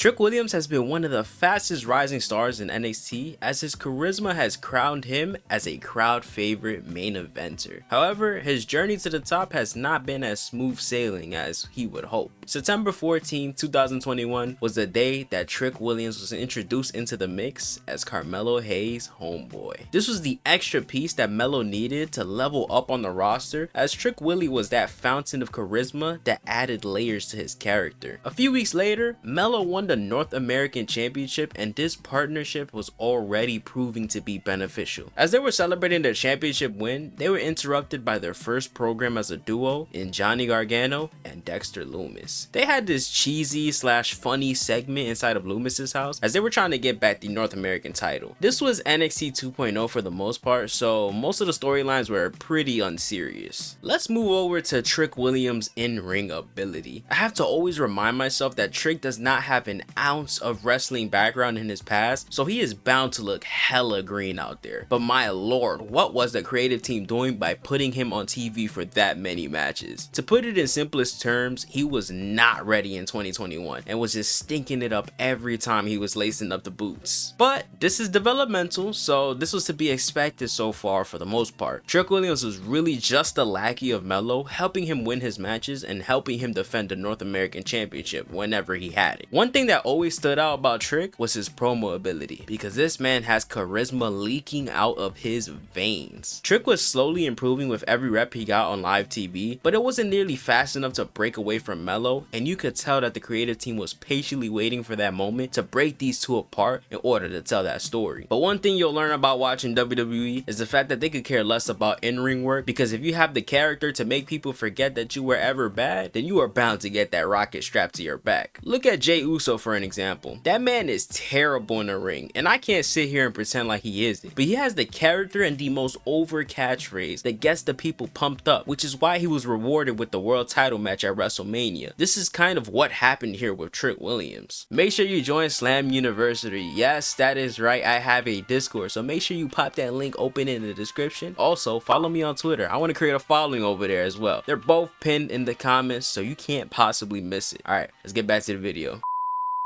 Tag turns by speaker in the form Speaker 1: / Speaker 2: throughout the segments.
Speaker 1: Trick Williams has been one of the fastest rising stars in NXT, as his charisma has crowned him as a crowd favorite main eventer. However, his journey to the top has not been as smooth sailing as he would hope. September 14, 2021 was the day that Trick Williams was introduced into the mix as Carmelo Hayes' homeboy. This was the extra piece that Melo needed to level up on the roster, as Trick Willie was that fountain of charisma that added layers to his character. A few weeks later, Melo won the North American Championship, and this partnership was already proving to be beneficial. As they were celebrating their championship win, they were interrupted by their first program as a duo in Johnny Gargano and Dexter Lumis. They had this cheesy / funny segment inside of Lumis's house as they were trying to get back the North American title. This was NXT 2.0 for the most part, so most of the storylines were pretty unserious. Let's move over to Trick Williams' in-ring ability. I have to always remind myself that Trick does not have an ounce of wrestling background in his past, so he is bound to look hella green out there. But my lord, what was the creative team doing by putting him on TV for that many matches? To put it in simplest terms, he was not ready in 2021 and was just stinking it up every time he was lacing up the boots. But this is developmental, so this was to be expected so far for the most part. Trick Williams was really just a lackey of Melo, helping him win his matches and helping him defend the North American Championship whenever he had it. One thing that always stood out about Trick was his promo ability, because this man has charisma leaking out of his veins. Trick was slowly improving with every rep he got on live TV, but it wasn't nearly fast enough to break away from Melo, and you could tell that the creative team was patiently waiting for that moment to break these two apart in order to tell that story. But one thing you'll learn about watching WWE is the fact that they could care less about in-ring work, because if you have the character to make people forget that you were ever bad, then you are bound to get that rocket strapped to your back. Look at Jey Uso for an example. That man is terrible in the ring, and I can't sit here and pretend like he isn't, but he has the character and the most over catchphrase that gets the people pumped up, which is why he was rewarded with the world title match at WrestleMania. This is kind of what happened here with Trick Williams. Make sure you join Slam University. Yes, that is right, I have a Discord, so make sure you pop that link open in the description. Also, follow me on Twitter. I want to create a following over there as well. They're both pinned in the comments, so you can't possibly miss it. Alright, let's get back to the video.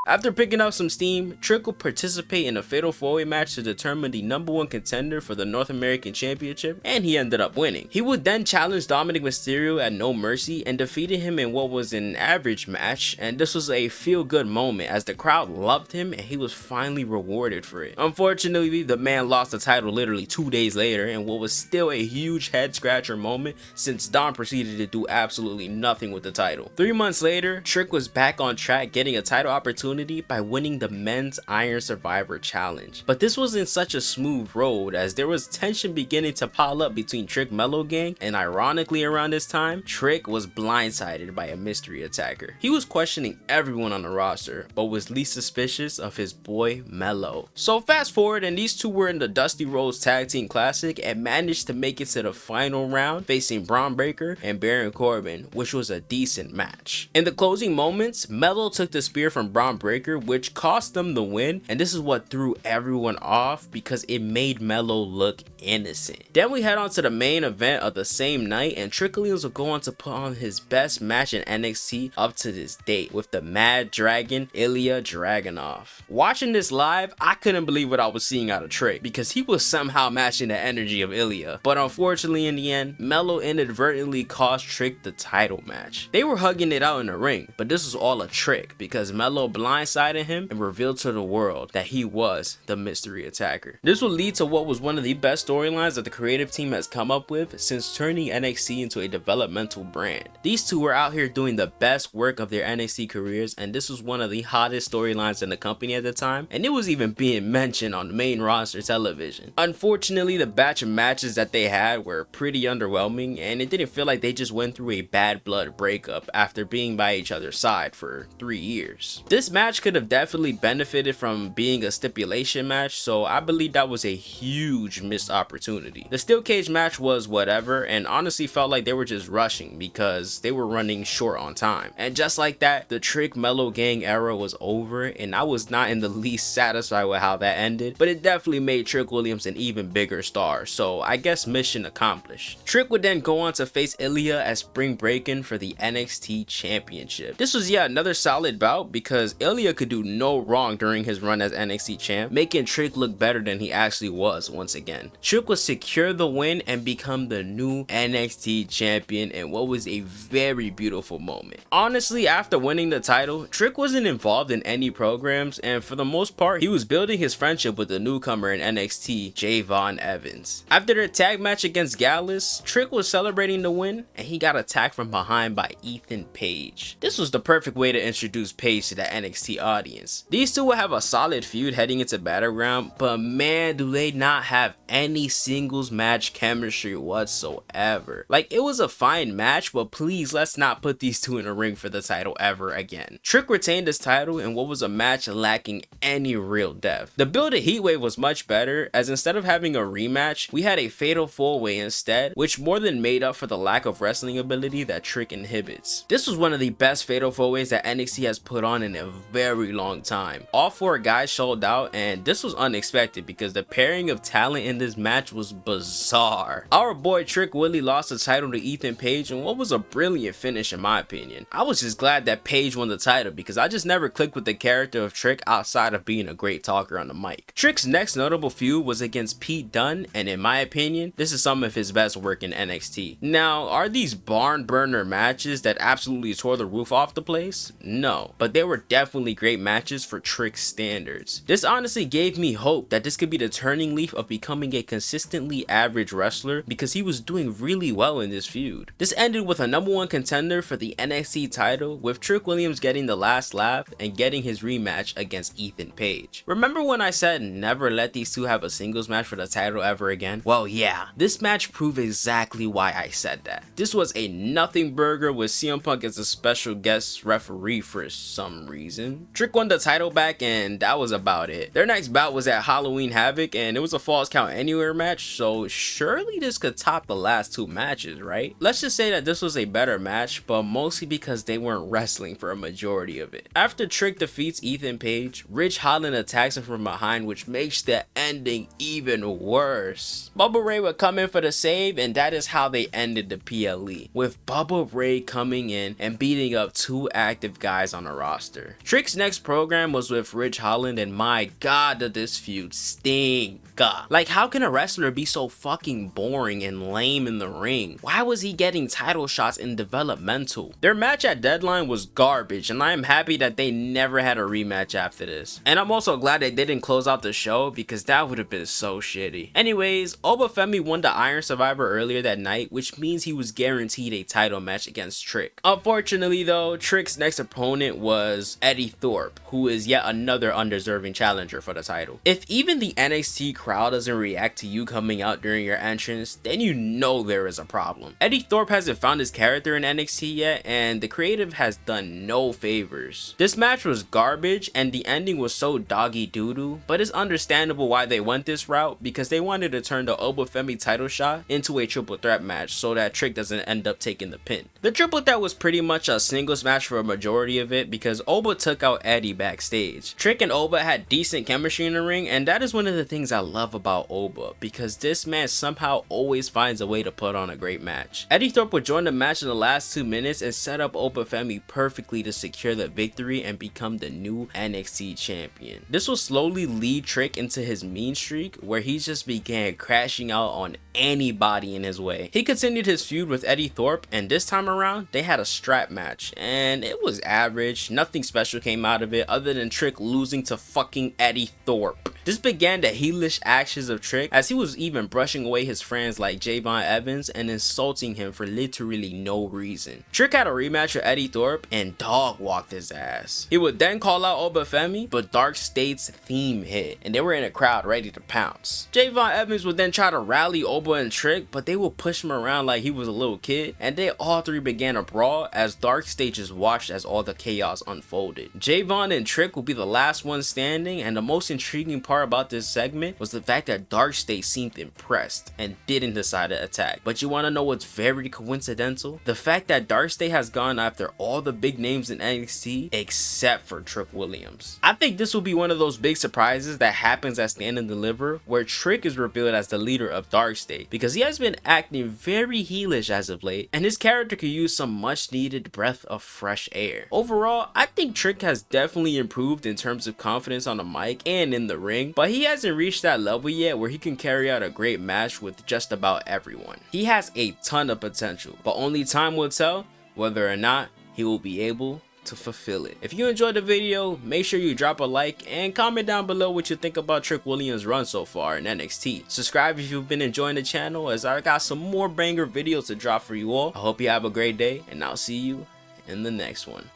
Speaker 1: After picking up some steam, Trick will participate in a fatal 4-way match to determine the #1 contender for the North American Championship, and he ended up winning. He would then challenge Dominic Mysterio at No Mercy and defeated him in what was an average match, and this was a feel-good moment as the crowd loved him and he was finally rewarded for it. Unfortunately, the man lost the title literally 2 days later in what was still a huge head-scratcher moment, since Dom proceeded to do absolutely nothing with the title. 3 months later, Trick was back on track, getting a title opportunity by winning the Men's Iron Survivor Challenge. But this wasn't such a smooth road, as there was tension beginning to pile up between Trick Melo gang, and ironically around this time, Trick was blindsided by a mystery attacker. He was questioning everyone on the roster, but was least suspicious of his boy Melo. So fast forward, and these two were in the Dusty Rhodes Tag Team Classic and managed to make it to the final round, facing Braun Breaker and Baron Corbin, which was a decent match. In the closing moments, Melo took the spear from Braun Breaker, which cost them the win, and this is what threw everyone off because it made Melo look innocent. Then we head on to the main event of the same night, and Trick Williams will go on to put on his best match in NXT up to this date with the Mad Dragon, Ilya Dragunov. Watching this live, I couldn't believe what I was seeing out of Trick, because he was somehow matching the energy of Ilya. But unfortunately, in the end, Melo inadvertently cost Trick the title match. They were hugging it out in the ring, but this was all a trick, because Melo blindsided him and revealed to the world that he was the mystery attacker. This will lead to what was one of the best storylines that the creative team has come up with since turning NXT into a developmental brand. These two were out here doing the best work of their NXT careers, and this was one of the hottest storylines in the company at the time, and it was even being mentioned on main roster television. Unfortunately, the batch of matches that they had were pretty underwhelming, and it didn't feel like they just went through a bad blood breakup after being by each other's side for 3 years. This match could have definitely benefited from being a stipulation match, so I believe that was a huge missed opportunity. The steel cage match was whatever, and honestly felt like they were just rushing because they were running short on time. And just like that, the Trick Melo gang era was over, and I was not in the least satisfied with how that ended, but it definitely made Trick Williams an even bigger star, so I guess mission accomplished. Trick would then go on to face Ilya at Spring Breakin' for the NXT Championship. This was yet another solid bout because Ilya Ilya could do no wrong during his run as NXT champ, making Trick look better than he actually was once again. Trick would secure the win and become the new NXT champion in what was a very beautiful moment. Honestly, after winning the title, Trick wasn't involved in any programs, and for the most part, he was building his friendship with the newcomer in NXT, Javon Evans. After their tag match against Gallus, Trick was celebrating the win, and he got attacked from behind by Ethan Page. This was the perfect way to introduce Page to the NXT audience. These two will have a solid feud heading into Battleground, but man, do they not have any singles match chemistry whatsoever. Like, it was a fine match, but please let's not put these two in a ring for the title ever again. Trick retained his title in what was a match lacking any real depth. The build to Heatwave was much better, as instead of having a rematch, we had a fatal 4-way instead, which more than made up for the lack of wrestling ability that Trick inhibits. This was one of the best fatal 4-ways that NXT has put on in a very long time. All 4 guys showed out, and this was unexpected because the pairing of talent in this match was bizarre. Our boy Trick Willie lost the title to Ethan Page in what was a brilliant finish in my opinion. I was just glad that Page won the title because I just never clicked with the character of Trick outside of being a great talker on the mic. Trick's next notable feud was against Pete Dunne, and in my opinion, this is some of his best work in NXT. Now, are these barn burner matches that absolutely tore the roof off the place? No, but they were definitely great matches for Trick's standards. This honestly gave me hope that this could be the turning leaf of becoming a consistently average wrestler because he was doing really well in this feud. This ended with a #1 contender for the NXT title, with Trick Williams getting the last laugh and getting his rematch against Ethan Page. Remember when I said never let these two have a singles match for the title ever again? Well yeah, this match proved exactly why I said that. This was a nothing burger with CM Punk as a special guest referee for some reason. Trick won the title back and that was about it. Their next bout was at Halloween Havoc and it was a Falls Count Anywhere match, so surely this could top the last 2 matches, right? Let's just say that this was a better match, but mostly because they weren't wrestling for a majority of it. After Trick defeats Ethan Page, Ridge Holland attacks him from behind, which makes the ending even worse. Bubba Ray would come in for the save, and that is how they ended the PLE, with Bubba Ray coming in and beating up 2 active guys on the roster. Trick's next program was with Ridge Holland, and my god did this feud stink. Like, how can a wrestler be so fucking boring and lame in the ring? Why was he getting title shots in developmental? Their match at Deadline was garbage, and I am happy that they never had a rematch after this. And I'm also glad they didn't close out the show because that would have been so shitty. Anyways, Obafemi won the Iron Survivor earlier that night, which means he was guaranteed a title match against Trick. Unfortunately though, Trick's next opponent was Eddie Thorpe, who is yet another undeserving challenger for the title. If even the NXT crowd doesn't react to you coming out during your entrance, then you know there is a problem. Eddie Thorpe hasn't found his character in NXT yet, and the creative has done no favors. This match was garbage and the ending was so doggy doo-doo, but it's understandable why they went this route because they wanted to turn the Obafemi title shot into a triple threat match so that Trick doesn't end up taking the pin. The triple threat was pretty much a singles match for a majority of it because Oba took out Eddie backstage. Trick and Oba had decent chemistry in the ring, and that is one of the things I love about Oba because this man somehow always finds a way to put on a great match. Eddie Thorpe would join the match in the last 2 minutes and set up Obafemi perfectly to secure the victory and become the new NXT champion. This will slowly lead Trick into his mean streak where he just began crashing out on anybody in his way. He continued his feud with Eddie Thorpe, and this time around they had a strap match and it was average. Nothing special came out of it other than Trick losing to fucking Eddie Thorpe. This began the heelish actions of Trick as he was even brushing away his friends like Javon Evans and insulting him for literally no reason. Trick had a rematch with Eddie Thorpe and dog walked his ass. He would then call out Obafemi, but Dark State's theme hit and they were in a crowd ready to pounce. Javon Evans would then try to rally Oba and Trick, but they would push him around like he was a little kid, and they all 3 began a brawl as Dark State just watched as all the chaos unfolded. Javon and Trick will be the last one standing, and the most intriguing part part about this segment was the fact that Darkstay seemed impressed and didn't decide to attack. But you want to know what's very coincidental? The fact that Darkstay has gone after all the big names in NXT except for Trick Williams. I think this will be one of those big surprises that happens at Stand and Deliver, where Trick is revealed as the leader of Darkstay, because he has been acting very heelish as of late, and his character could use some much needed breath of fresh air. Overall, I think Trick has definitely improved in terms of confidence on the mic and in the ring, but he hasn't reached that level yet where he can carry out a great match with just about everyone. He has a ton of potential, but only time will tell whether or not he will be able to fulfill it. If you enjoyed the video, make sure you drop a like and comment down below what you think about Trick Williams' run so far in NXT. Subscribe if you've been enjoying the channel, as I got some more banger videos to drop for you all. I hope you have a great day, and I'll see you in the next one.